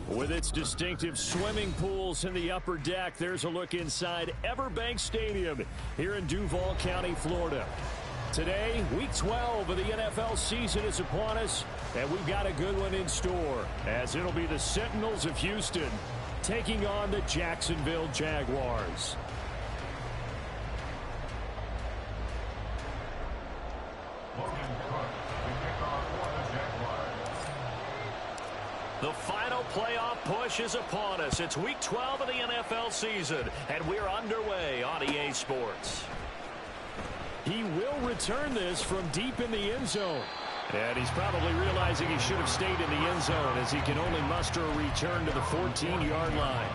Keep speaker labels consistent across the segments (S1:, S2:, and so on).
S1: With its distinctive swimming pools in the upper deck, there's a look inside Everbank Stadium here in Duval County, Florida. Today, Week 12 of the NFL season is upon us, and we've got a good one in store, as it'll be the Sentinels of Houston taking on the Jacksonville Jaguars. The final playoff push is upon us. It's Week 12 of the NFL season, and we're underway on EA Sports. He will return this from deep in the end zone. And he's probably realizing he should have stayed in the end zone, as he can only muster a return to the 14-yard line.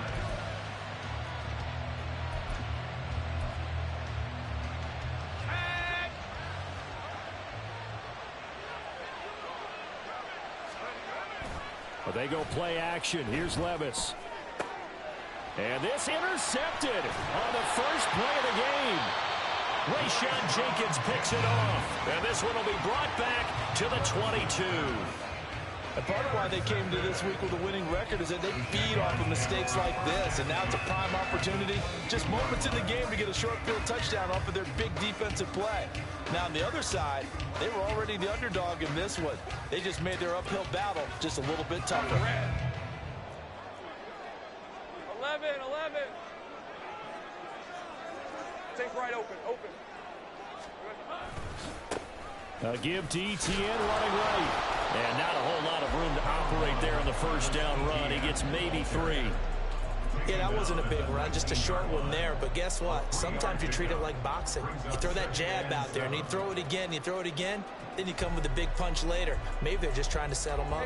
S1: Well, they go play action. Here's Levis. And this intercepted on the first play of the game. Rayshawn Jenkins picks it off. And this one will be brought back to the 22.
S2: And part of why they came to this week with a winning record is that they feed off of mistakes like this. And now it's a prime opportunity, just moments in the game, to get a short field touchdown off of their big defensive play. Now on the other side, they were already the underdog in this one. They just made their uphill battle just a little bit tougher.
S3: 11. Take right open.
S1: Give to ETN running right. And not a whole lot of room to operate there in the first down run. He gets maybe 3.
S4: Yeah, that wasn't a big run, just a short one there. But guess what? Sometimes you treat it like boxing. You throw that jab out there, and you throw it again, then you come with a big punch later. Maybe they're just trying to set them up.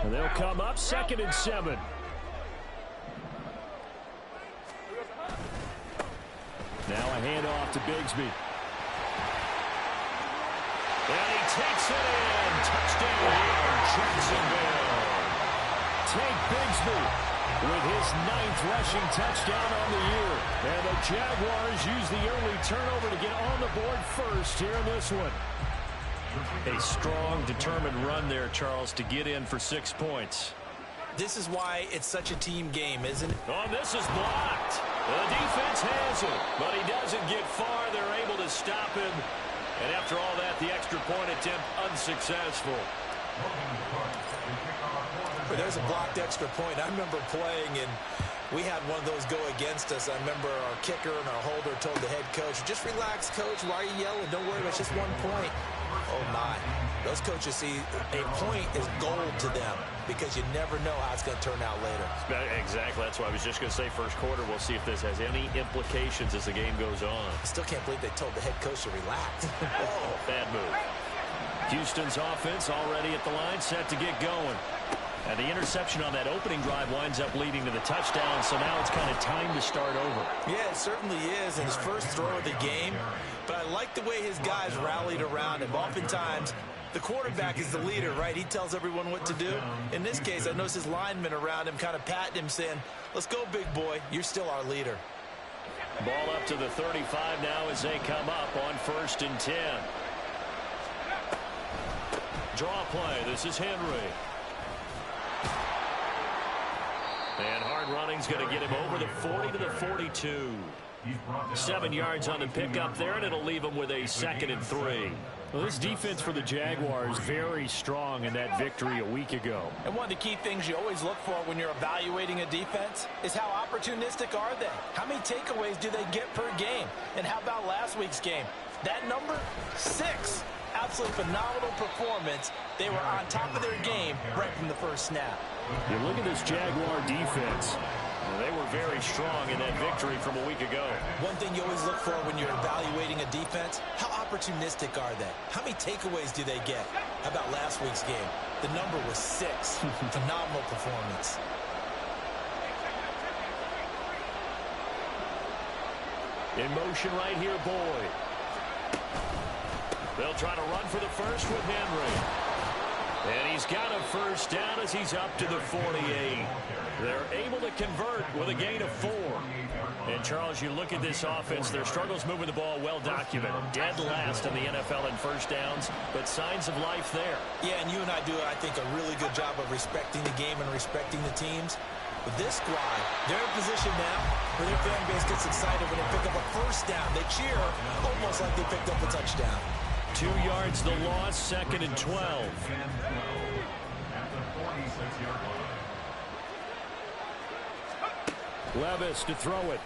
S1: And they'll come up 2nd and 7. Now a handoff to Bigsby. And he takes it in. Touchdown, Jacksonville. Tank Bigsby with his 9th rushing touchdown on the year. And the Jaguars use the early turnover to get on the board first here in this one. A strong, determined run there, Charles, to get in for 6 points.
S4: This is why it's such a team game, isn't it?
S1: Oh, this is blocked. The defense has it, but he doesn't get far. They're able to stop him. And after all that, the extra point attempt unsuccessful.
S4: There's a blocked extra point. I remember playing, and we had one of those go against us. I remember our kicker and our holder told the head coach, just relax, coach. Why are you yelling? Don't worry, it's just 1 point. Oh, my. Those coaches see a point is gold to them because you never know how it's going to turn out later.
S1: Exactly. That's why I was just going to say first quarter. We'll see if this has any implications as the game goes on.
S4: I still can't believe they told the head coach to relax.
S1: Oh, bad move. Houston's offense already at the line, set to get going. And the interception on that opening drive winds up leading to the touchdown, so now it's kind of time to start over.
S4: Yeah, it certainly is, in his first throw of the game. But I like the way his guys rallied around him. Oftentimes, the quarterback is the leader, right? He tells everyone what to do. In this case, I noticed his linemen around him kind of patting him, saying, let's go, big boy. You're still our leader.
S1: Ball up to the 35 now as they come up on 1st and 10. Draw play. This is Henry. And hard running's going to get him over the 40 to the 42. 7 yards on the pickup there, and it'll leave him with a 2nd and 3. Well, this defense for the Jaguars very strong in that victory a week ago.
S2: And one of the key things you always look for when you're evaluating a defense is how opportunistic are they? How many takeaways do they get per game? And how about last week's game? That number, 6. Absolutely phenomenal performance. They were on top of their game right from the first snap.
S1: You look at this Jaguar defense. They were very strong in that victory from a week ago.
S4: One thing you always look for when you're evaluating a defense, how opportunistic are they? How many takeaways do they get? How about last week's game? The number was 6. Phenomenal performance.
S1: In motion right here, Boyd. They'll try to run for the first with Henry. And he's got a first down as he's up to the 48. They're able to convert with a gain of 4. And, Charles, you look at this offense, their struggles moving the ball well documented. Dead last in the NFL in first downs, but signs of life there.
S4: Yeah, and you and I do, I think, a really good job of respecting the game and respecting the teams. But this squad, they're in position now where their fan base gets excited when they pick up a first down. They cheer almost like they picked up a touchdown.
S1: 2 yards the loss, 2nd and 12. Levis to throw it.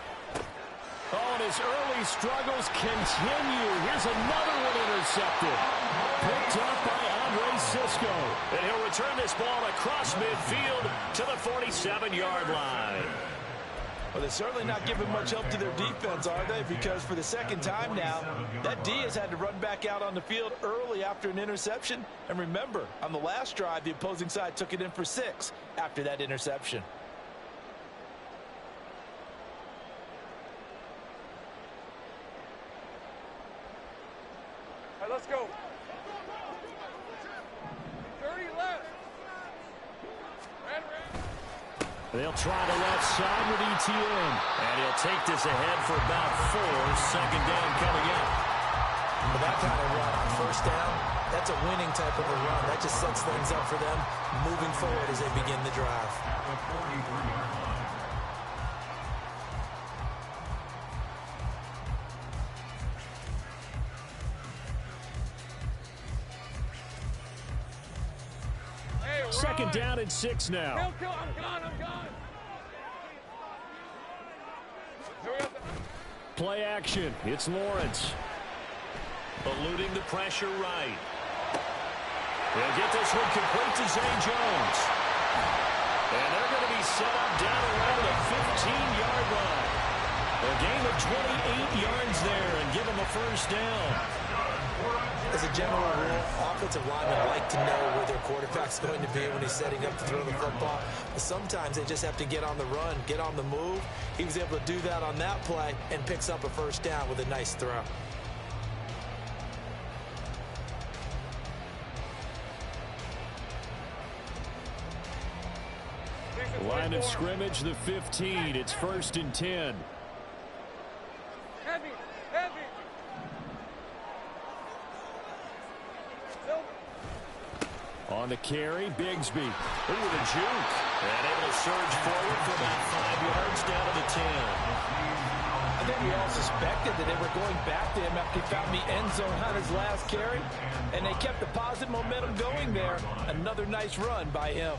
S1: Oh, and his early struggles continue. Here's another one intercepted. Picked up by Andre Cisco. And he'll return this ball across midfield to the 47-yard line.
S2: Well, they're certainly not giving much help to their defense, are they? Because for the second time now, that D has had to run back out on the field early after an interception. And remember, on the last drive, the opposing side took it in for 6 after that interception.
S3: All right, let's go. 30 left.
S1: They'll try the left side with ETN. And he'll take this ahead for about 4. 2nd down coming up.
S4: But that kind of run on first down, that's a winning type of a run. That just sets things up for them moving forward as they begin the drive.
S3: Hey,
S1: 2nd down and 6 now.
S3: Kill, I'm gone, I'm gone. Here we go.
S1: Play action. It's Lawrence. Eluding the pressure right. They'll get this one complete to Zay Jones. And they're going to be set up down around the 15-yard line. A gain of 28 yards there and give them a first down.
S4: As a general rule, offensive linemen like to know where their quarterback's going to be when he's setting up to throw the football. But sometimes they just have to get on the run, get on the move. He was able to do that on that play and picks up a first down with a nice throw.
S1: Line of scrimmage, the 15. It's 1st and 10.
S3: Heavy, heavy.
S1: On the carry, Bigsby. Ooh, the juke. And able to surge forward for about 5 yards down to the 10.
S2: I think we all suspected that they were going back to him after he found the end zone on his last carry. And they kept the positive momentum going there. Another nice run by him.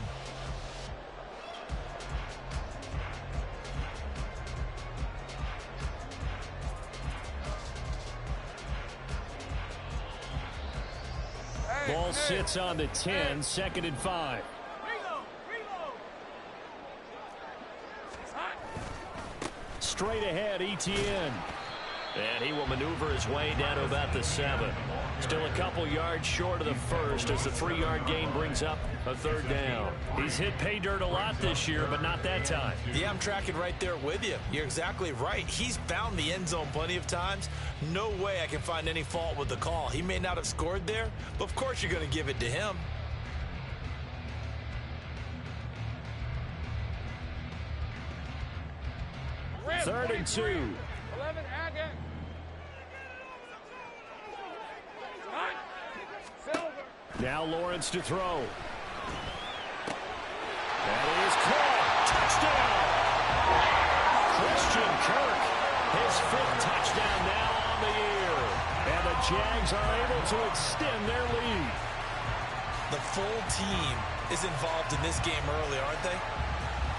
S1: Ball sits on the 10, 2nd and 5. Straight ahead, ETN. And he will maneuver his way down to about the 7. Still a couple yards short of the first as the 3-yard gain brings up a 3rd down. He's hit pay dirt a lot this year, but not that time.
S4: Yeah, I'm tracking right there with you. You're exactly right. He's found the end zone plenty of times. No way I can find any fault with the call. He may not have scored there, but of course you're going to give it to him.
S1: Third and 2.
S3: 11, Agate. Silver.
S1: Now Lawrence to throw. That is caught. Touchdown. Christian Kirk, his 5th touchdown now on the year. And the Jags are able to extend their lead.
S4: The full team is involved in this game early, aren't they?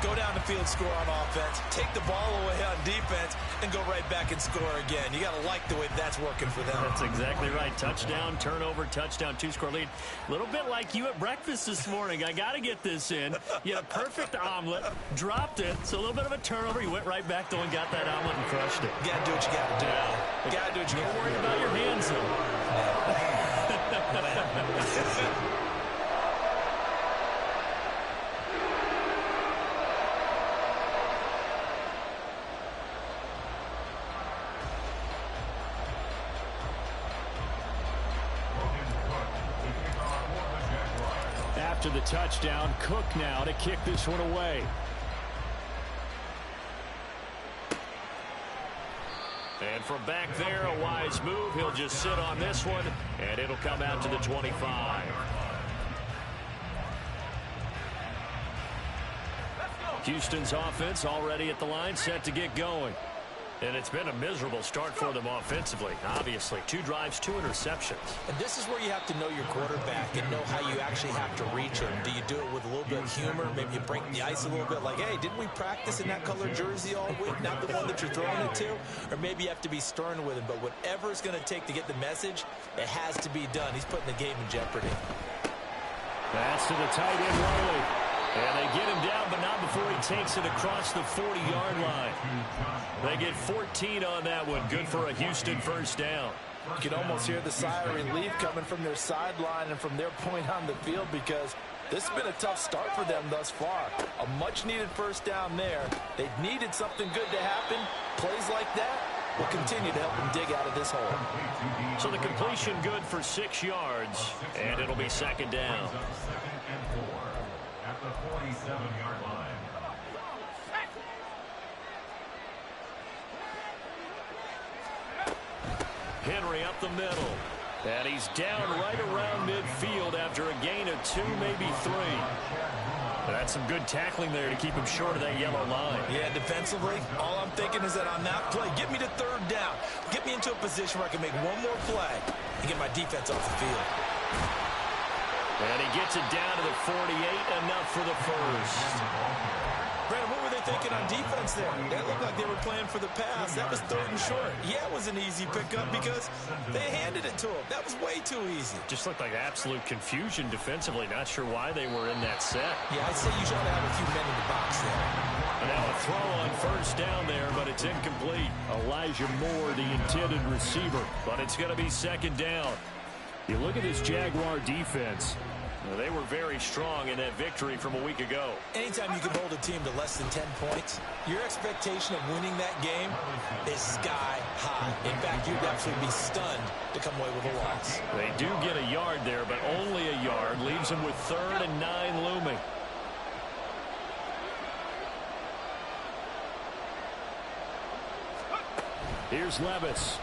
S4: Go down the field, score on offense, take the ball away on defense, and go right back and score again. You got to like the way that's working for them.
S1: That's exactly right. Touchdown, turnover, touchdown, 2-score lead. A little bit like you at breakfast this morning. I got to get this in. You had a perfect omelet, dropped it, so a little bit of a turnover. You went right back, though, and got that omelet and crushed it.
S4: You got to do what you got to do.
S1: Yeah.
S4: Got to do what you got to do.
S1: Don't worry about your hands, though. after the touchdown. Cook now to kick this one away. And from back there, a wise move. He'll just sit on this one, and it'll come out to the 25. Houston's offense already at the line, set to get going. And it's been a miserable start for them offensively, obviously. 2 drives, 2 interceptions.
S4: And this is where you have to know your quarterback and know how you actually have to reach him. Do you do it with a little bit of humor? Maybe you break the ice a little bit like, hey, didn't we practice in that color jersey all week? Not the one that you're throwing it to? Or maybe you have to be stern with him. But whatever it's going to take to get the message, it has to be done. He's putting the game in jeopardy.
S1: That's to the tight end, Riley. And they get him down, but not before he takes it across the 40-yard line. They get 14 on that one. Good for a Houston first down.
S2: You can almost hear the sigh of relief coming from their sideline and from their point on the field, because this has been a tough start for them thus far. A much-needed first down there. They've needed something good to happen. Plays like that will continue to help them dig out of this hole.
S1: So the completion good for 6 yards, and it'll be second down.
S5: At the 47-yard line.
S1: Henry up the middle. And he's down right around midfield after a gain of 2, maybe 3. That's some good tackling there to keep him short of that yellow line.
S4: Yeah, defensively, all I'm thinking is that on that play, get me to third down. Get me into a position where I can make one more play and get my defense off the field.
S1: And he gets it down to the 48, enough for the first.
S4: Brandon, what were they thinking on defense there? That looked like they were playing for the pass. That was 3rd and short. Yeah, it was an easy pickup because they handed it to him. That was way too easy.
S1: Just looked like absolute confusion defensively. Not sure why they were in that set.
S4: Yeah, I'd say you should have a few men in the box there.
S1: And now a throw on first down there, but it's incomplete. Elijah Moore, the intended receiver, but it's going to be second down. You look at this Jaguar defense. They were very strong in that victory from a week ago.
S4: Anytime you can hold a team to less than 10 points, your expectation of winning that game is sky high. In fact, you'd absolutely be stunned to come away with a loss.
S1: They do get a yard there, but only a yard. Leaves them with 3rd and 9 looming. Here's Levis.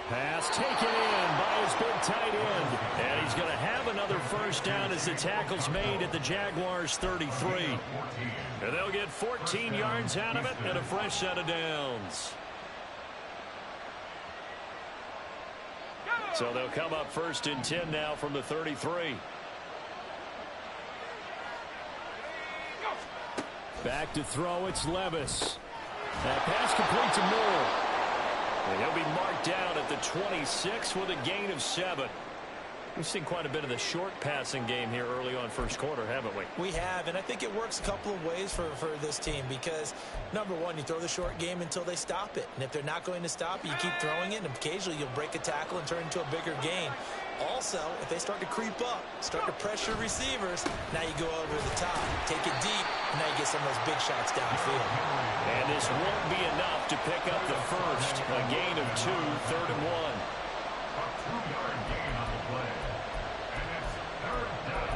S1: Pass taken in by his big tight end. And he's going to have another first down as the tackle's made at the Jaguars' 33. And they'll get 14 yards out of it and a fresh set of downs. So they'll come up 1st and 10 now from the 33. Back to throw, it's Levis. That pass complete to Moore. And he'll be marked down at the 26 with a gain of 7. We've seen quite a bit of the short passing game here early on first quarter, haven't we?
S4: We have, and I think it works a couple of ways for this team because, number one, you throw the short game until they stop it. And if they're not going to stop it, you keep throwing it, and occasionally you'll break a tackle and turn into a bigger gain. Also, if they start to creep up, start to pressure receivers, now you go over the top, take it deep, and now you get some of those big shots downfield.
S1: And this won't be enough to pick up the first. A gain of 2, 3rd and 1.
S5: A 2-yard gain on the play. And it's 3rd down.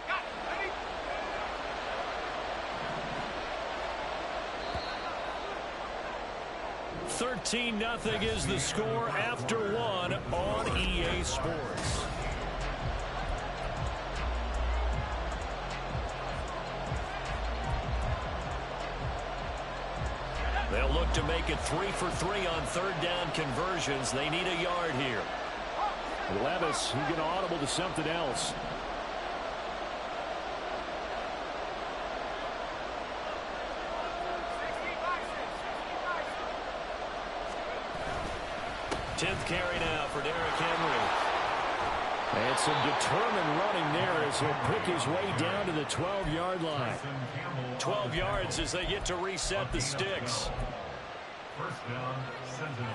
S3: Got it. Ready?
S1: 13-0 is the score after 1 on EA Sports. They'll look to make it 3 for 3 on 3rd down conversions. They need a yard here. Levis, who get audible to something else. Tenth carry now for Derrick Henry. And some determined running there as he'll pick his way down to the 12-yard line. 12 yards as they get to reset the sticks.
S5: First down, Sentinels.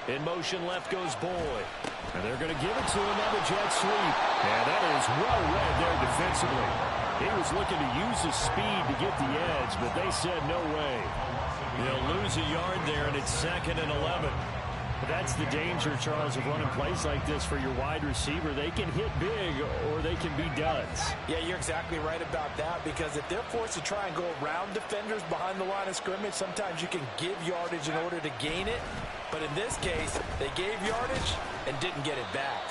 S1: In motion left goes Boyd. And they're going to give it to him on the jet sweep. And that is well read there defensively. He was looking to use his speed to get the edge, but they said no way. They'll lose a yard there, and it's 2nd and 11. That's the danger, Charles, of running plays like this for your wide receiver. They can hit big or they can be duds.
S2: Yeah, you're exactly right about that, because if they're forced to try and go around defenders behind the line of scrimmage, sometimes you can give yardage in order to gain it. But in this case, they gave yardage and didn't get it back.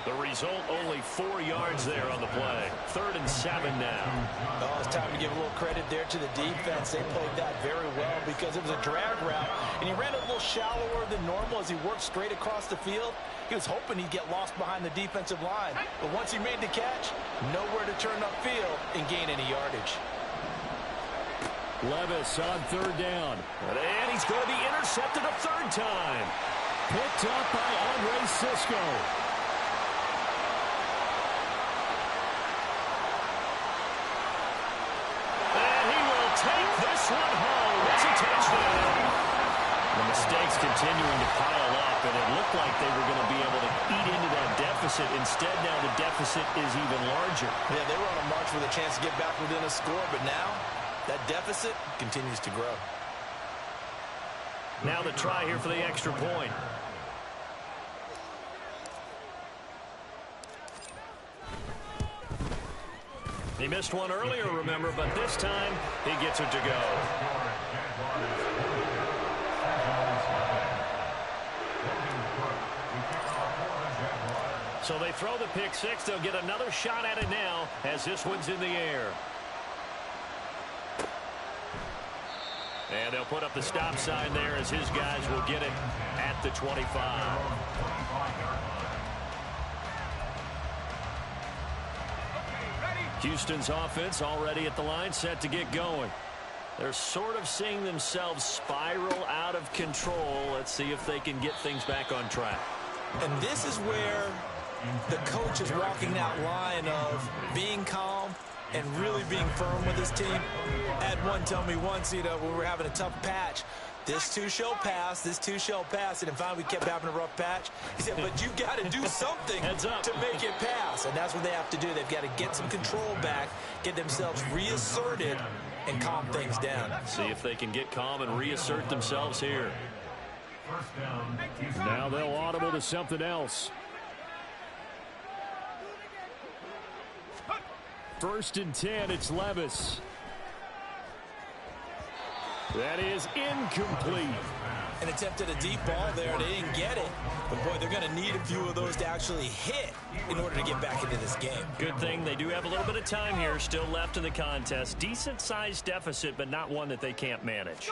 S1: The result, only 4 yards there on the play. 3rd and 7 now.
S2: Oh, it's time to give a little credit there to the defense. They played that very well because it was a drag route, and he ran it a little shallower than normal as he worked straight across the field. He was hoping he'd get lost behind the defensive line. But once he made the catch, nowhere to turn upfield and gain any yardage.
S1: Levis on 3rd down. And he's going to be intercepted a 3rd time. Picked up by Andre Cisco. Take this one home. It's a touchdown. The mistakes continuing to pile up, and it looked like they were going to be able to eat into that deficit. Instead, now the deficit is even larger.
S2: Yeah, they were on a march with a chance to get back within a score, but now that deficit continues to grow.
S1: Now the try here for the extra point. He missed one earlier, remember, but this time he gets it to go. So they throw the pick 6. They'll get another shot at it now as this one's in the air. And they'll put up the stop sign there as his guys will get it at the 25. Houston's offense already at the line, set to get going. They're sort of seeing themselves spiral out of control. Let's see if they can get things back on track.
S2: And this is where the coach is walking that line of being calm and really being firm with his team. Had one tell me once, when we were having a tough patch, this too shall pass, this too shall pass. And finally, we kept having a rough patch. He said, but you got to do something to make it pass. And that's what they have to do. They've got to get some control back, get themselves reasserted, and calm things down.
S1: See if they can get calm and reassert themselves here. Now they'll audible to something else. 1st and 10, it's Levis. That is incomplete.
S2: An attempt at a deep ball there. They didn't get it. But, boy, they're going to need a few of those to actually hit in order to get back into this game.
S1: Good thing they do have a little bit of time here still left in the contest. Decent-sized deficit, but not one that they can't manage.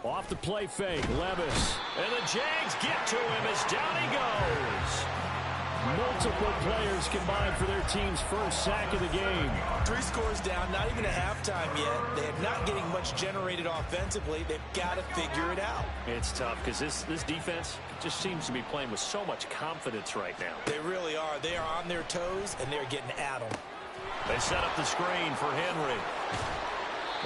S1: Off the play fake, Levis. And the Jags get to him as down he goes. Multiple players combined for their team's first sack of the game.
S2: 3 scores down, not even at halftime yet. They're not getting much generated offensively. They've got to figure it out.
S1: It's tough because this defense just seems to be playing with so much confidence right now.
S2: They really are. They are on their toes, and they're getting at them.
S1: They set up the screen for Henry.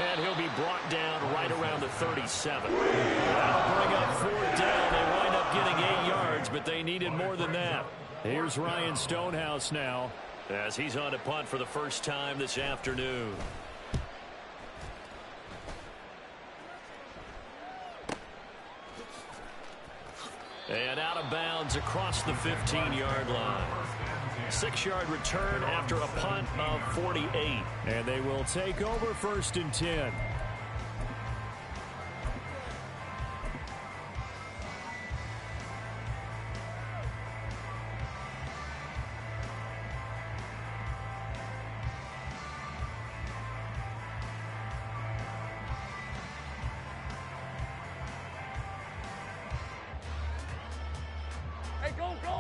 S1: And he'll be brought down right around the 37. That'll bring up 4th down. They wind up getting 8 yards, but they needed more than that. Here's Ryan Stonehouse now as he's on to punt for the first time this afternoon. And out of bounds across the 15-yard line. 6-yard return after a punt of 48. And they will take over 1st and 10.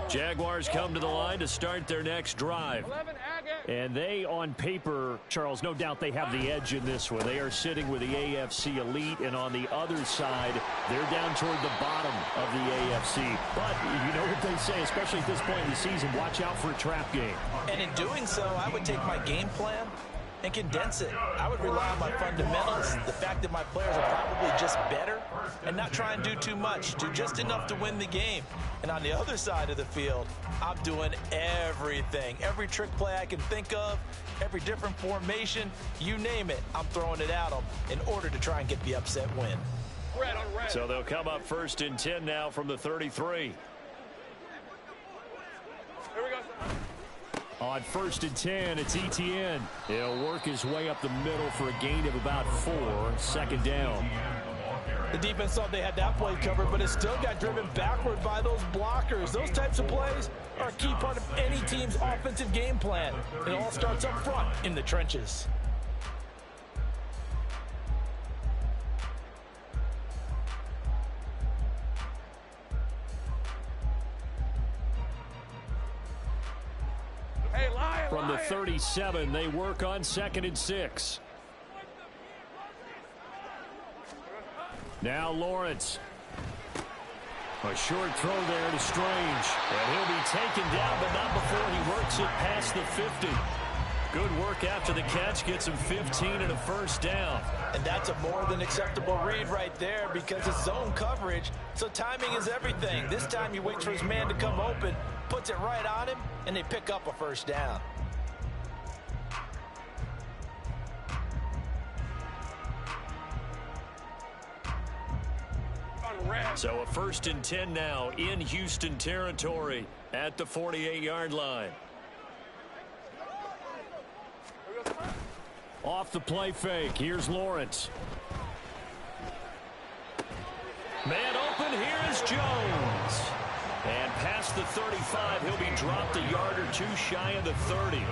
S1: Jaguars come to the line to start their next drive. And they, on paper, Charles, no doubt they have the edge in this one. They are sitting with the AFC elite, and on the other side, they're down toward the bottom of the AFC. But you know what they say, especially at this point in the season, watch out for a trap game.
S2: And in doing so, I would take my game plan
S4: and condense it. I would rely on my fundamentals, the fact that my players are probably just better, and not try and do too much. Do just enough to win the game. And on the other side of the field, I'm doing everything. Every trick play I can think of, every different formation, you name it, I'm throwing it at them in order to try and get the upset win.
S3: Red on red.
S1: So they'll come up 1st and 10 now from the 33.
S3: Here we go.
S1: On 1st and 10, it's ETN. He'll work his way up the middle for a gain of about 4. 2nd down.
S2: The defense thought they had that play covered, but it still got driven backward by those blockers. Those types of plays are a key part of any team's offensive game plan. It all starts up front in the trenches.
S3: Hey, lion,
S1: From the
S3: lion.
S1: 37, they work on 2nd and 6. Now Lawrence. A short throw there to Strange. And he'll be taken down, but not before he works it past the 50. Good work after the catch. Gets him 15 and a 1st down.
S2: And that's a more than acceptable read right there because it's zone coverage, so timing is everything. This time he waits for his man to come open, puts it right on him, and they pick up a 1st down.
S3: On red.
S1: So a 1st and 10 now in Houston territory at the 48-yard line. Off the play fake. Here's Lawrence. Man open. Here is Jones. And past the 35, he'll be dropped a yard or 2 shy of the 30.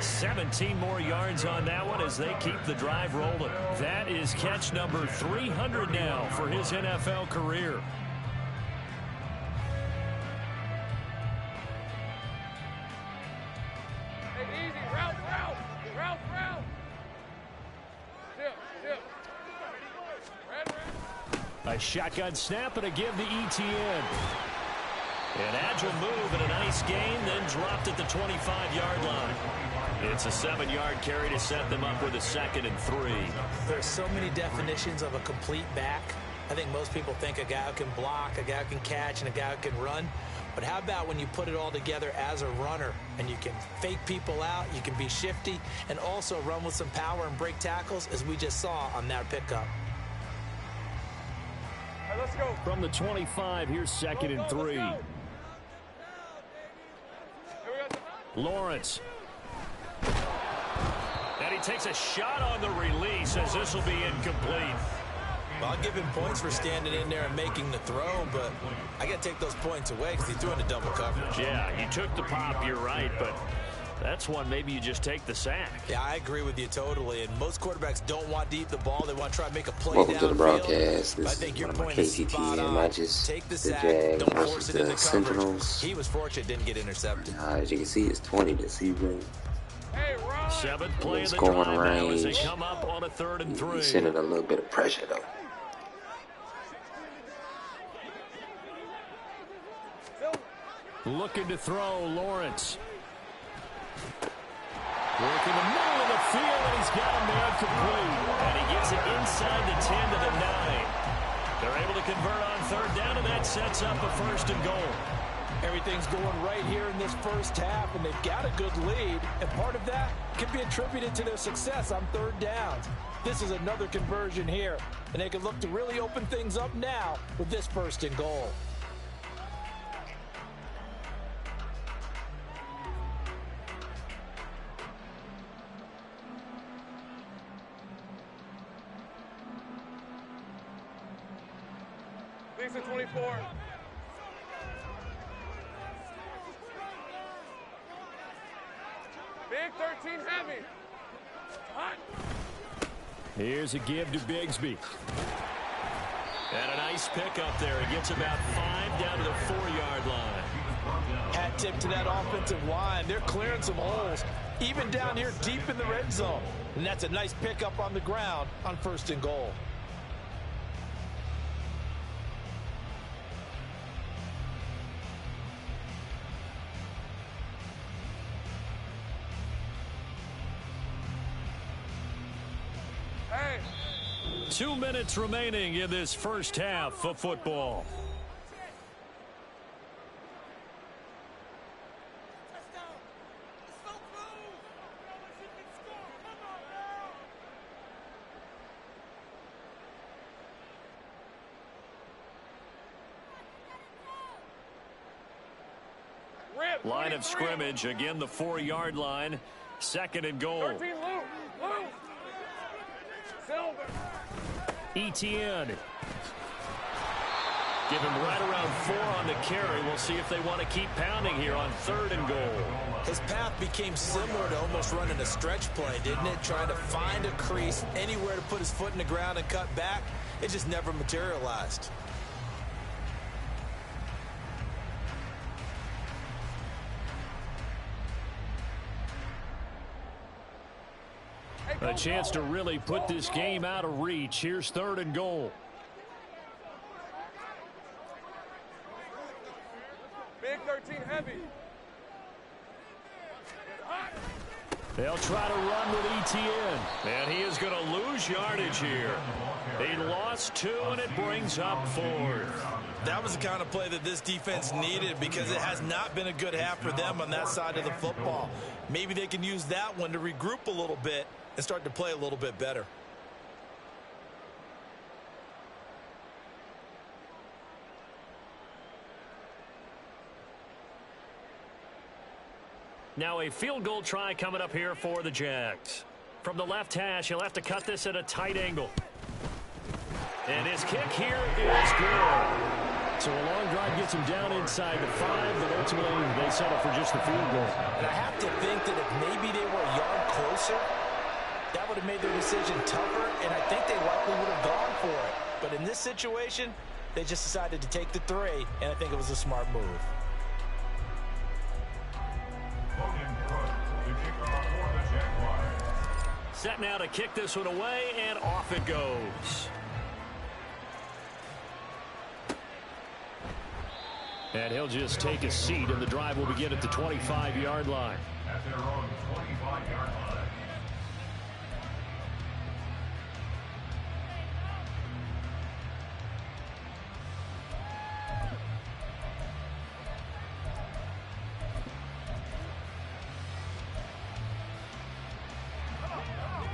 S1: 17 more yards on that one as they keep the drive rolling. That is catch number 300 now for his NFL career.
S3: Hey, easy. Route. Dip. Red.
S1: A shotgun snap and a give to ETN. An agile move and a nice gain, then dropped at the 25-yard line. It's a 7-yard carry to set them up with a 2nd and 3.
S4: There's so many definitions of a complete back. I think most people think a guy who can block, a guy who can catch, and a guy who can run. But how about when you put it all together as a runner and you can fake people out, you can be shifty, and also run with some power and break tackles, as we just saw on that pickup.
S3: Hey, let's go.
S1: From the 25, here's 2nd and 3.
S3: Here we go.
S1: Lawrence. And he takes a shot on the release as this will be incomplete.
S4: Well, I'll give him points for standing in there and making the throw, but I got to take those points away because he threw into double coverage.
S1: Yeah, you took the pop, you're right, but that's one maybe you just take the sack.
S4: Yeah, I agree with you totally, and most quarterbacks don't want to eat the ball. They want to try to make a play
S6: Welcome to the
S4: downfield.
S6: broadcast.
S4: I
S6: This
S4: think
S6: is
S4: your
S6: one of my
S4: point is spot
S6: KTTN
S4: on.
S6: matches.
S4: Take the
S6: The
S4: sack,
S6: Jags
S4: don't
S6: versus
S4: force it
S6: the
S4: into coverage.
S6: Sentinels.
S4: He was fortunate didn't get intercepted.
S6: As you can see, it's 20 to 0.
S3: Hey, Ron.
S1: 7th play of the
S6: Scoring
S1: drive now as they
S6: range.
S1: come up on a 3rd and 3.
S6: He's sending a little bit of pressure, though.
S1: Looking to throw, Lawrence. Working the middle of the field, and he's got a man complete. And he gets it inside the 10 to the 9. They're able to convert on 3rd down, and that sets up a 1st and goal.
S2: Everything's going right here in this 1st half, and they've got a good lead, and part of that can be attributed to their success on 3rd downs. This is another conversion here, and they can look to really open things up now with this 1st and goal.
S3: Lisa 24. Big 13 heavy. Hot.
S1: Here's a give to Bigsby. And a nice pickup there. He gets about 5 down to the 4-yard line.
S2: Hat tip to that offensive line. They're clearing some holes, even down here deep in the red zone. And that's a nice pickup on the ground on 1st and goal.
S1: 2 minutes remaining in this first half of football. Line of scrimmage, again the 4-yard line. 2nd and goal.
S3: 13, Lou. Silver.
S1: ETN. Give him right around 4 on the carry. We'll see if they want to keep pounding here on 3rd and goal.
S4: His path became similar to almost running a stretch play, didn't it? Trying to find a crease, anywhere to put his foot in the ground and cut back. It just never materialized.
S1: A chance to really put this game out of reach. Here's 3rd and goal.
S3: Big 13 heavy.
S1: They'll try to run with ETN. And he is going to lose yardage here. He lost 2, and it brings up 4th.
S4: That was the kind of play that this defense needed because it has not been a good half for them on that side of the football. Maybe they can use that one to regroup a little bit and start to play a little bit better.
S1: Now a field goal try coming up here for the Jags. From the left hash, he'll have to cut this at a tight angle. And his kick here is good. So a long drive gets him down inside the 5, but ultimately they settle for just the field goal.
S4: And I have to think that if maybe they were a yard closer, that would have made their decision tougher, and I think they likely would have gone for it. But in this situation, they just decided to take the 3, and I think it was a smart move.
S1: Set now to kick this one away, and off it goes. And he'll just take a seat, and the drive will begin at the 25-yard line.
S5: At their own 25-yard line.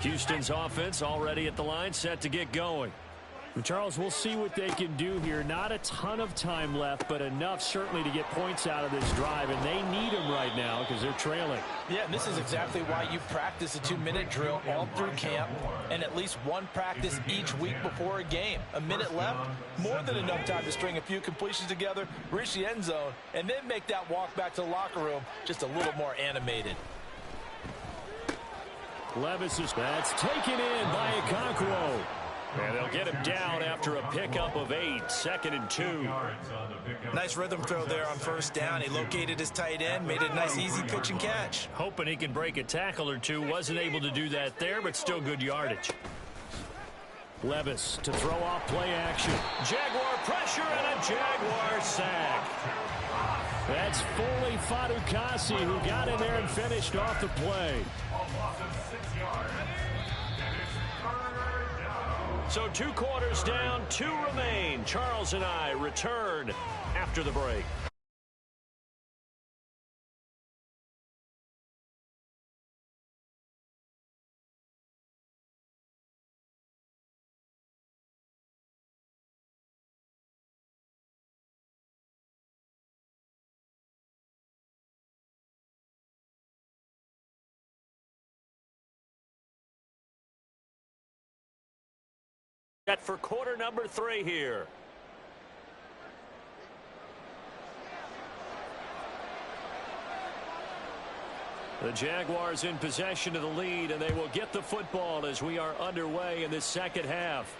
S1: Houston's offense already at the line, set to get going. And Charles, we'll see what they can do here. Not a ton of time left, but enough certainly to get points out of this drive, and they need them right now because they're trailing.
S2: Yeah, and this is exactly why you practice a 2-minute drill all through camp and at least one practice each week before a game. A minute left, more than enough time to string a few completions together, reach the end zone, and then make that walk back to the locker room just a little more animated.
S1: Levis is that's taken in by Okonkwo. And they'll get him down after a pickup of 8, 2nd and 2.
S4: Nice rhythm throw there on 1st down. He located his tight end, made it a nice easy pitch and catch.
S1: Hoping he can break a tackle or two. Wasn't able to do that there, but still good yardage. Levis to throw off play action. Jaguar pressure and a Jaguar sack. That's Foley Fadukasi who got in there and finished off the play. So 2 quarters down, 2 remain. Charles and I return after the break. For quarter number 3 here. The Jaguars in possession of the lead, and they will get the football as we are underway in this second half.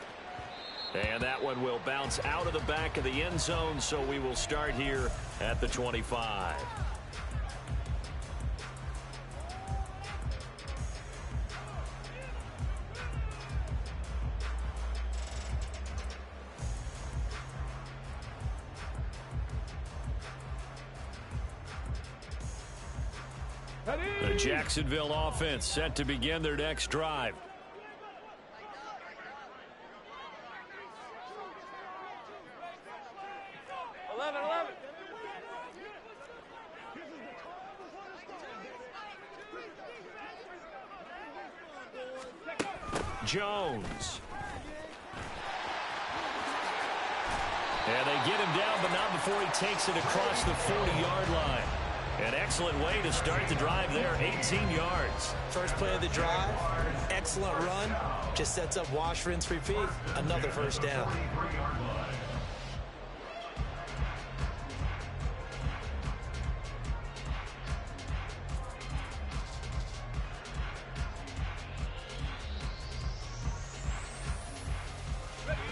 S1: And that one will bounce out of the back of the end zone, so we will start here at the 25. The Jacksonville offense set to begin their next drive. Jones. And they get him down, but not before he takes it across the 40-yard line. An excellent way to start the drive there, 18 yards.
S4: First play of the drive, excellent run. Just sets up wash, rinse, repeat. Another first down.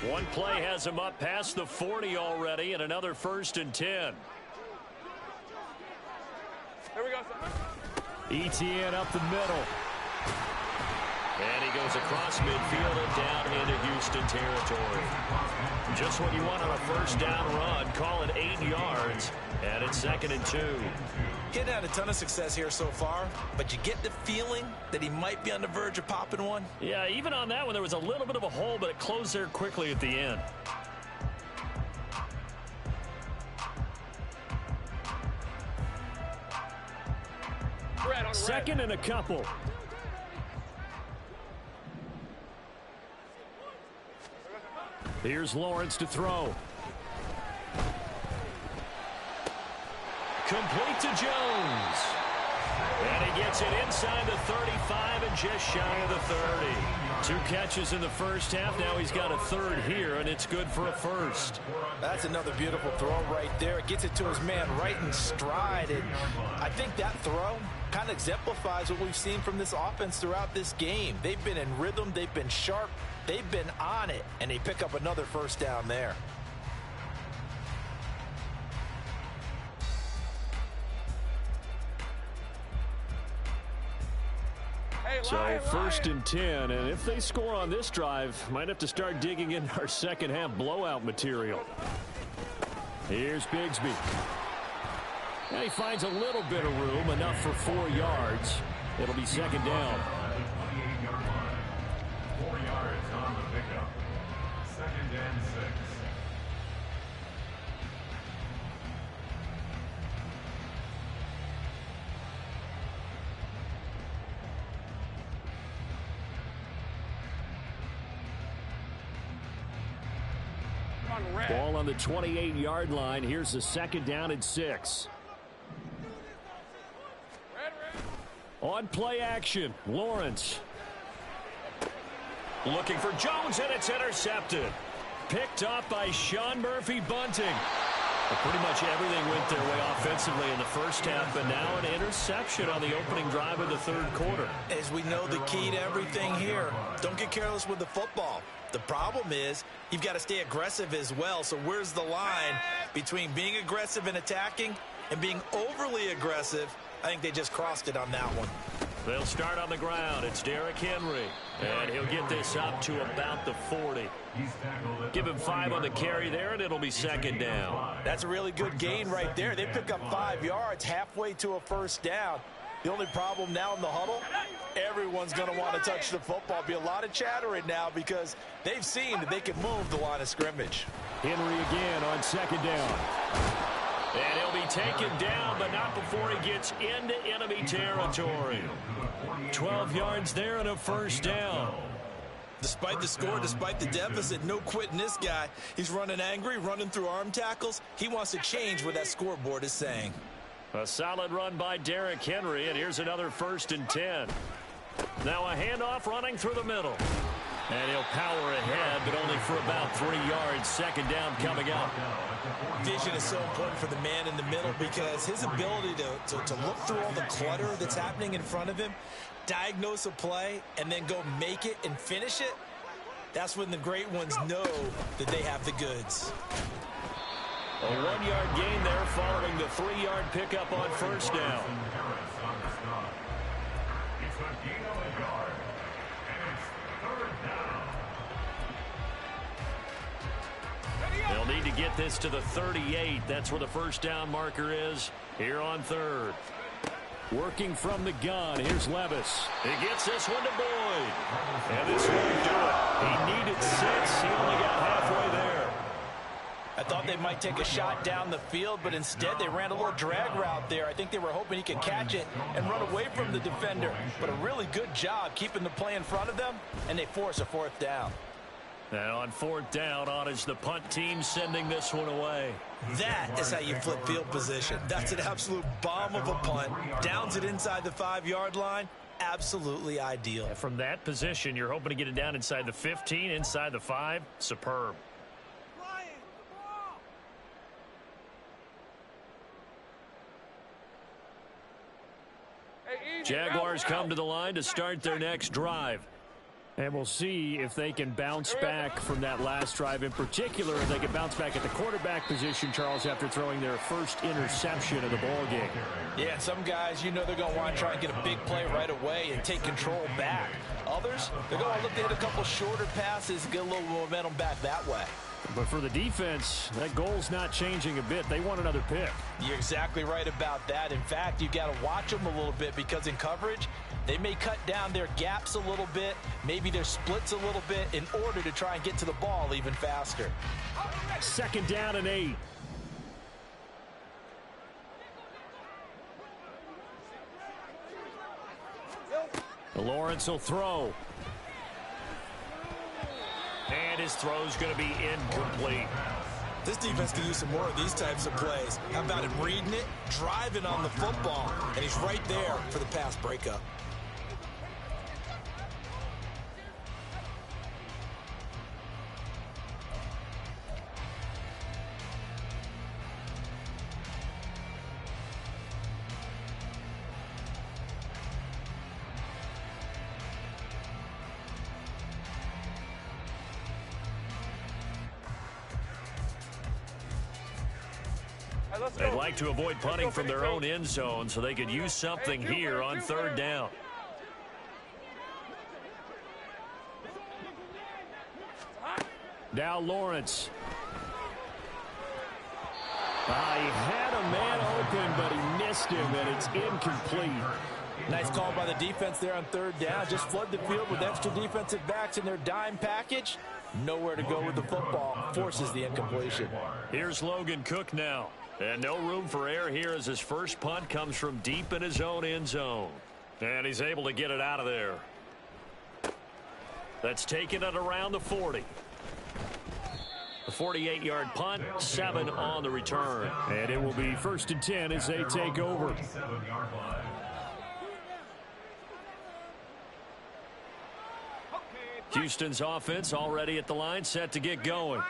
S1: One play has him up past the 40 already, and another 1st and 10.
S3: Here we go, son.
S1: ETN up the middle. And he goes across midfield and down into Houston territory. Just what you want on a first down run. Call it 8 yards, and it's 2nd and 2.
S4: He hadn't had a ton of success here so far, but you get the feeling that he might be on the verge of popping one.
S1: Yeah, even on that one, there was a little bit of a hole, but it closed there quickly at the end. Second and a couple. Here's Lawrence to throw. Complete to Jones. And he gets it inside the 35 and just shy of the 30. 2 catches in the first half. Now he's got a 3rd here, and it's good for a 1st.
S4: That's another beautiful throw right there. It gets it to his man right in stride. And I think that throw kind of exemplifies what we've seen from this offense throughout this game. They've been in rhythm. They've been sharp. They've been on it. And they pick up another first down there.
S1: So 1st and 10, and if they score on this drive, might have to start digging in our second half blowout material. Here's Bigsby. And he finds a little bit of room, enough for 4 yards. It'll be 2nd down.
S5: 4 yards on the pickup. 2nd and 6.
S1: Ball on the 28-yard line. Here's the 2nd down and 6. On play action, Lawrence. Looking for Jones, and it's intercepted. Picked up by Sean Murphy-Bunting. Pretty much everything went their way offensively in the first half, but now an interception on the opening drive of the 3rd quarter.
S4: As we know, the key to everything here, don't get careless with the football. The problem is you've got to stay aggressive as well. So where's the line between being aggressive and attacking and being overly aggressive? I think they just crossed it on that one.
S1: They'll start on the ground. It's Derrick Henry. And he'll get this up to about the 40. Give him 5 on the carry there, and it'll be 2nd down.
S4: That's a really good gain right there. They pick up 5 yards halfway to a first down. The only problem now in the huddle, everyone's going to want to touch the football. Be a lot of chattering now because they've seen that they can move the line of scrimmage.
S1: Henry again on 2nd down. And he'll be taken down, but not before he gets into enemy territory. 12 yards there and a first down.
S4: Despite the score, despite the deficit, no quitting this guy. He's running angry, running through arm tackles. He wants to change what that scoreboard is saying.
S1: A solid run by Derrick Henry, and here's another 1st and 10. Now a handoff running through the middle. And he'll power ahead, but only for about 3 yards. 2nd down coming up.
S4: Vision is so important for the man in the middle because his ability to look through all the clutter that's happening in front of him, diagnose a play, and then go make it and finish it, that's when the great ones know that they have the goods.
S1: A 1-yard gain there following the 3-yard pickup on first down.
S5: It's a gain of a yard, and it's 3rd down.
S1: They'll need to get this to the 38. That's where the first down marker is here on 3rd. Working from the gun. Here's Levis. He gets this one to Boyd. And this won't do it. He needed 6. He only got halfway there.
S4: I
S2: thought they might take a shot down the field, but instead they ran a little drag route there. I think they were hoping he could catch it and run away from the defender. But a really good job keeping the play in front of them, and they force a 4th down.
S1: And on 4th down, on is the punt team sending this one away.
S4: That is how you flip field position. That's an absolute bomb of a punt. Downs it inside the 5-yard line. Absolutely ideal.
S1: And from that position, you're hoping to get it down inside the 15, inside the 5. Superb. Jaguars come to the line to start their next drive. And we'll see if they can bounce back from that last drive. In particular, if they can bounce back at the quarterback position, Charles, after throwing their first interception of the ball game.
S2: Yeah, some guys, you know they're going to want to try and get a big play right away and take control back. Others, they're going to look to hit a couple shorter passes, get a little momentum back that way.
S1: But for the defense, that goal's not changing a bit. They want another pick.
S2: You're exactly right about that. In fact, you've got to watch them a little bit because in coverage, they may cut down their gaps a little bit, maybe their splits a little bit in order to try and get to the ball even faster.
S1: 2nd down and 8. Lawrence will throw. And his throw's going to be incomplete.
S4: This defense can use some more of these types of plays. How about him reading it, driving on the football, and he's right there for the pass breakup.
S1: They'd like to avoid punting from their own end zone so they could use something here on 3rd down. Now Lawrence. He had a man open, but he missed him, and it's incomplete.
S2: Nice call by the defense there on 3rd down. Just flood the field with extra defensive backs in their dime package. Nowhere to go with the football. Forces the incompletion.
S1: Here's Logan Cook now. And no room for error here as his first punt comes from deep in his own end zone. And he's able to get it out of there. That's taken it around the 40. The 48-yard punt, 7 on the return. And it will be 1st and 10 as they take over. Houston's offense already at the line, set to get going.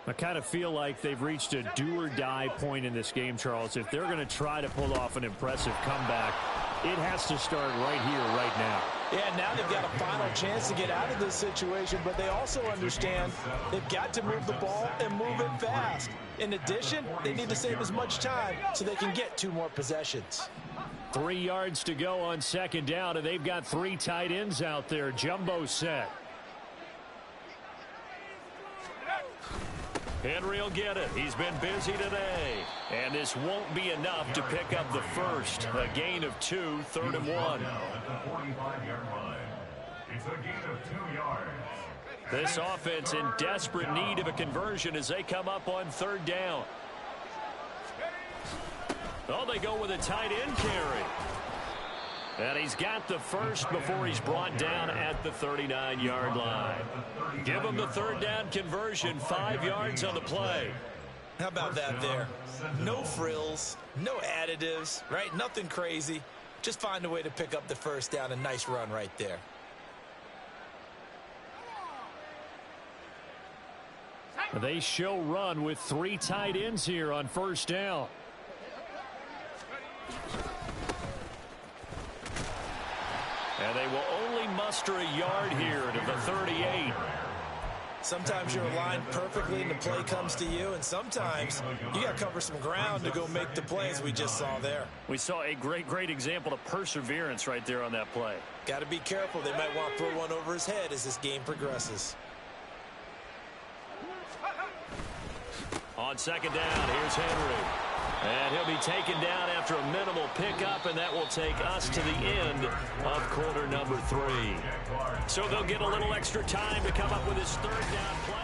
S1: I kind of feel like they've reached a do-or-die point in this game, Charles. If they're going to try to pull off an impressive comeback, it has to start right here, right now.
S2: Yeah, now they've got a final chance to get out of this situation, but they also understand they've got to move the ball and move it fast. In addition, they need to save as much time so they can get 2 more possessions.
S1: 3 yards to go on 2nd down, and they've got 3 tight ends out there. Jumbo set. Henry will get it. He's been busy today. And this won't be enough to pick up the first. A gain of 2, 3rd and 1.
S5: It's a gain of 2 yards.
S1: This offense in desperate need of a conversion as they come up on 3rd down. Oh, they go with a tight end carry. And he's got the first before he's brought down at the 39-yard line. Give him the 3rd down conversion, 5 yards on the play.
S4: How about that there? No frills, no additives, right? Nothing crazy. Just find a way to pick up the 1st down. A nice run right there.
S1: They show run with 3 tight ends here on 1st down. And they will only muster a yard here to the 38.
S4: Sometimes you're aligned perfectly and the play comes to you, and sometimes you got to cover some ground to go make the play, as we just saw there.
S1: We saw a great example of perseverance right there on that play.
S4: Got to be careful. They might want to throw one over his head as this game progresses.
S1: On 2nd down, here's Henry. And he'll be taken down after a minimal pickup, and that will take us to the end of quarter number 3. So they'll get a little extra time to come up with his 3rd down play.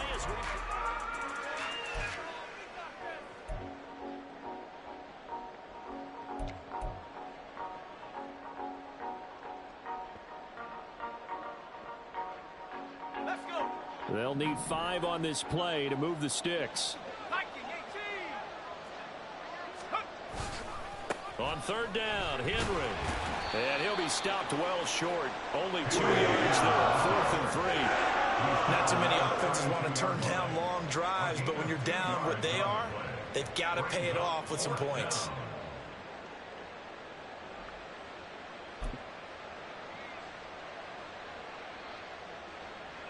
S1: They'll need 5 on this play to move the sticks. On third down, Henry. And he'll be stopped well short. Only 2 yards there, 4th and 3.
S4: Not too many offenses want to turn down long drives, but when you're down what they are, they've got to pay it off with some points.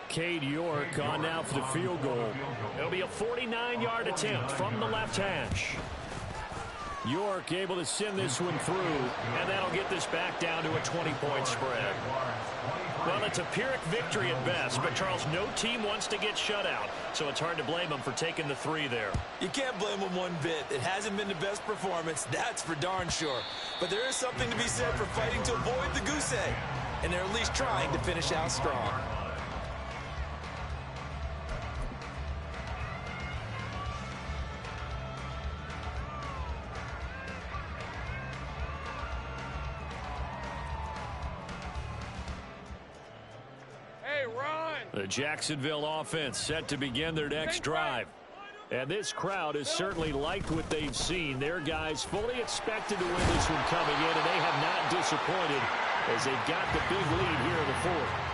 S1: Cade York on now for the field goal. It'll be a 49-yard attempt from the left hash. York able to send this one through, and that'll get this back down to a 20-point spread. Well, it's a Pyrrhic victory at best, but Charles, no team wants to get shut out, so it's hard to blame them for taking the 3 there.
S4: You can't blame them one bit. It hasn't been the best performance, that's for darn sure. But there is something to be said for fighting to avoid the goose egg, and they're at least trying to finish out strong.
S1: The Jacksonville offense set to begin their next drive. And this crowd has certainly liked what they've seen. Their guys fully expected to win this one coming in, and they have not disappointed as they've got the big lead here in the 4th.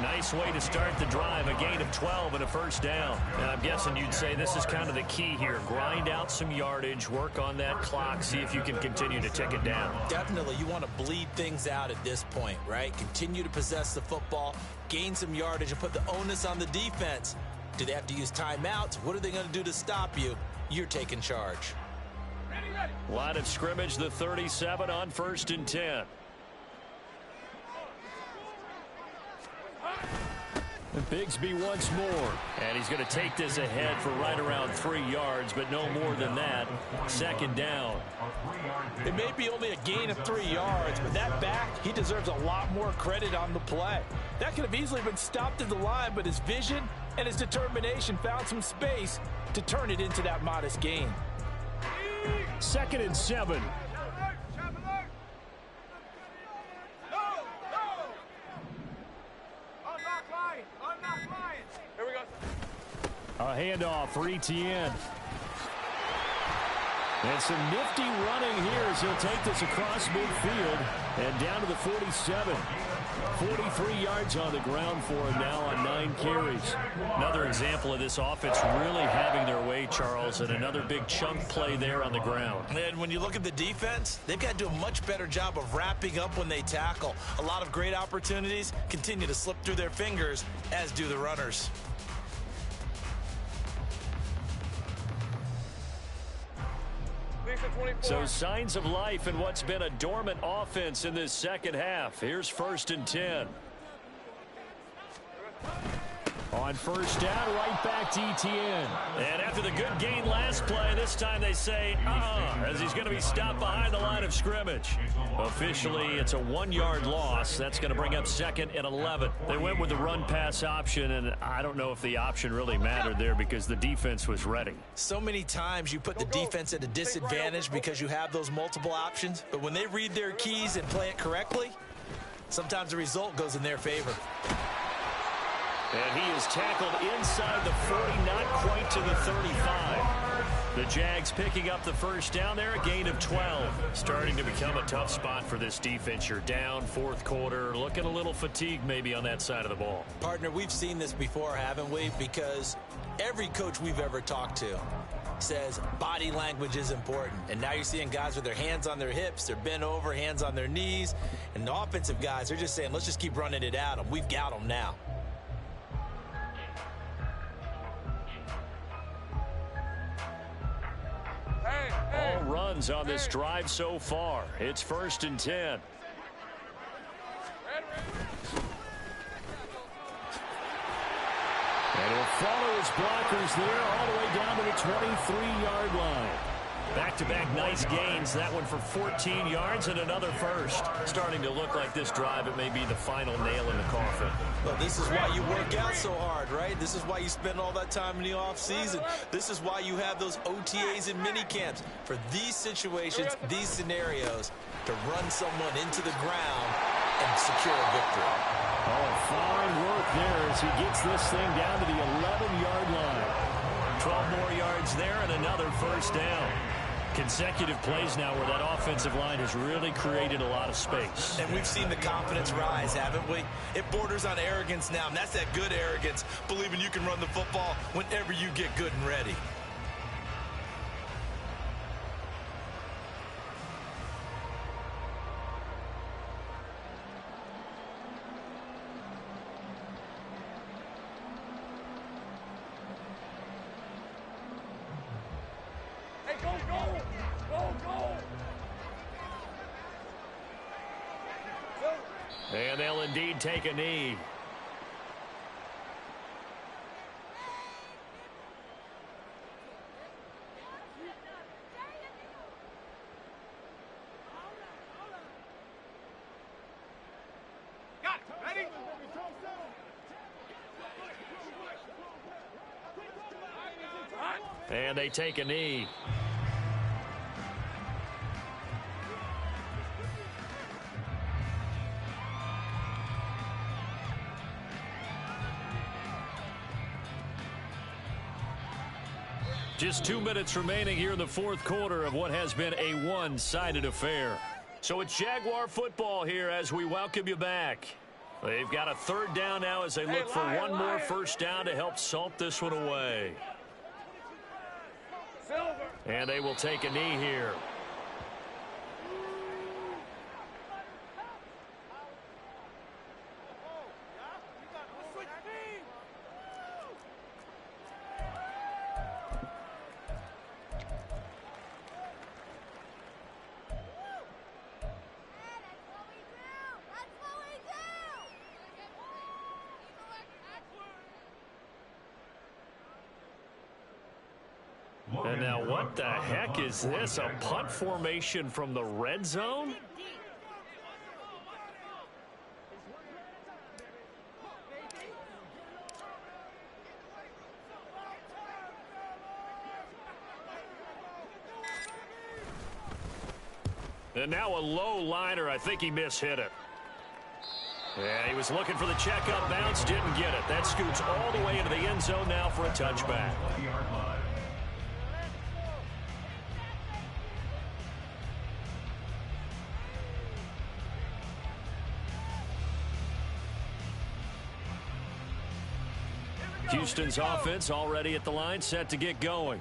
S1: Nice way to start the drive, a gain of 12 and a first down. And I'm guessing you'd say this is kind of the key here. Grind out some yardage, work on that clock, see if you can continue to tick it down.
S4: Definitely, you want to bleed things out at this point, right? Continue to possess the football, gain some yardage, and put the onus on the defense. Do they have to use timeouts? What are they going to do to stop you? You're taking charge.
S1: Line of scrimmage, the 37 on 1st and 10. And Bigsby once more. And he's going to take this ahead for right around 3 yards, but no more than that. 2nd down.
S2: It may be only a gain of 3 yards, but that back, he deserves a lot more credit on the play. That could have easily been stopped at the line, but his vision and his determination found some space to turn it into that modest gain.
S1: 2nd and 7. A handoff for ETN. And some nifty running here as he'll take this across midfield and down to the 47. 43 yards on the ground for him now on 9 carries. Another example of this offense really having their way, Charles, and another big chunk play there on the ground.
S4: And when you look at the defense, they've got to do a much better job of wrapping up when they tackle. A lot of great opportunities continue to slip through their fingers, as do the runners.
S1: So signs of life in what's been a dormant offense in this second half. Here's 1st and 10. On 1st down, right back to ETN. And after the good gain last play, this time they say, as he's going to be stopped behind the line of scrimmage. Officially, it's a 1-yard loss. That's going to bring up 2nd and 11. They went with the run-pass option, and I don't know if the option really mattered there because the defense was ready.
S4: So many times you put the defense at a disadvantage because you have those multiple options, but when they read their keys and play it correctly, sometimes the result goes in their favor.
S1: And he is tackled inside the 40, not quite to the 35. The Jags picking up the first down there, a gain of 12. Starting to become a tough spot for this defense. You're down 4th quarter, looking a little fatigued maybe on that side of the ball.
S4: Partner, we've seen this before, haven't we? Because every coach we've ever talked to says body language is important. And now you're seeing guys with their hands on their hips, they're bent over, hands on their knees. And the offensive guys, they're just saying, let's just keep running it at them. We've got them now.
S1: All runs on this drive so far. It's 1st and 10. And he'll follow his blockers there all the way down to the 23-yard line. Back-to-back nice gains. That one for 14 yards and another first. Starting to look like this drive, it may be the final nail in the coffin.
S4: Well, this is why you work out so hard, right? This is why you spend all that time in the offseason. This is why you have those OTAs and mini camps. For these situations, these scenarios, to run someone into the ground and secure a victory.
S1: Oh, fine work there as he gets this thing down to the 11-yard line.
S3: 12 more yards there and another first down. Consecutive plays now where that offensive line has really created a lot of space.
S2: And we've seen the confidence rise, haven't we? It borders on arrogance now, and that's that good arrogance, believing you can run the football whenever you get good and ready.
S3: And they'll indeed take a knee. And they take a knee. Just 2 minutes remaining here in the fourth quarter of what has been a one-sided affair. So it's Jaguar football here as we welcome you back. They've got a third down now as they look for one more first down to help salt this one away. And they will take a knee here. And now what the heck is this? A punt formation from the red zone? And now a low liner. I think he mishit it. Yeah, he was looking for the checkup bounce, didn't get it. That scoots all the way into the end zone now for a touchback. Houston's offense already at the line, set to get going.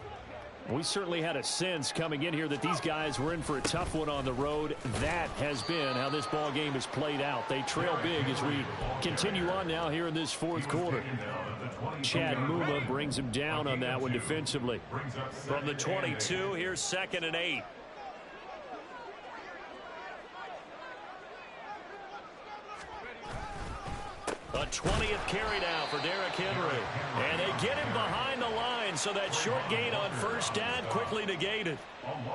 S3: We certainly had a sense coming in here that these guys were in for a tough one on the road. That has been how this ball game has played out. They trail big as we continue on now here in this fourth quarter. Chad Muma brings him down on that one defensively. From the 22, here's 2nd and 8. A 20th carry now for Derrick Henry. And they get him behind the line, so that short gain on first down quickly negated.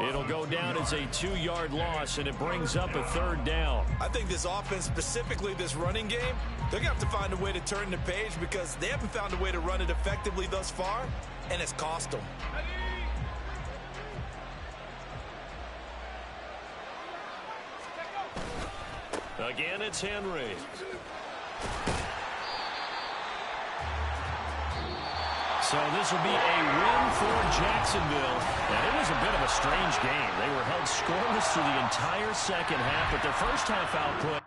S3: It'll go down as a 2-yard loss, and it brings up a third down.
S2: I think this offense, specifically this running game, they're going to have to find a way to turn the page because they haven't found a way to run it effectively thus far, and it's cost them.
S3: Again, it's Henry. So this will be a win for Jacksonville. And it was a bit of a strange game. They were held scoreless through the entire second half, but their first half output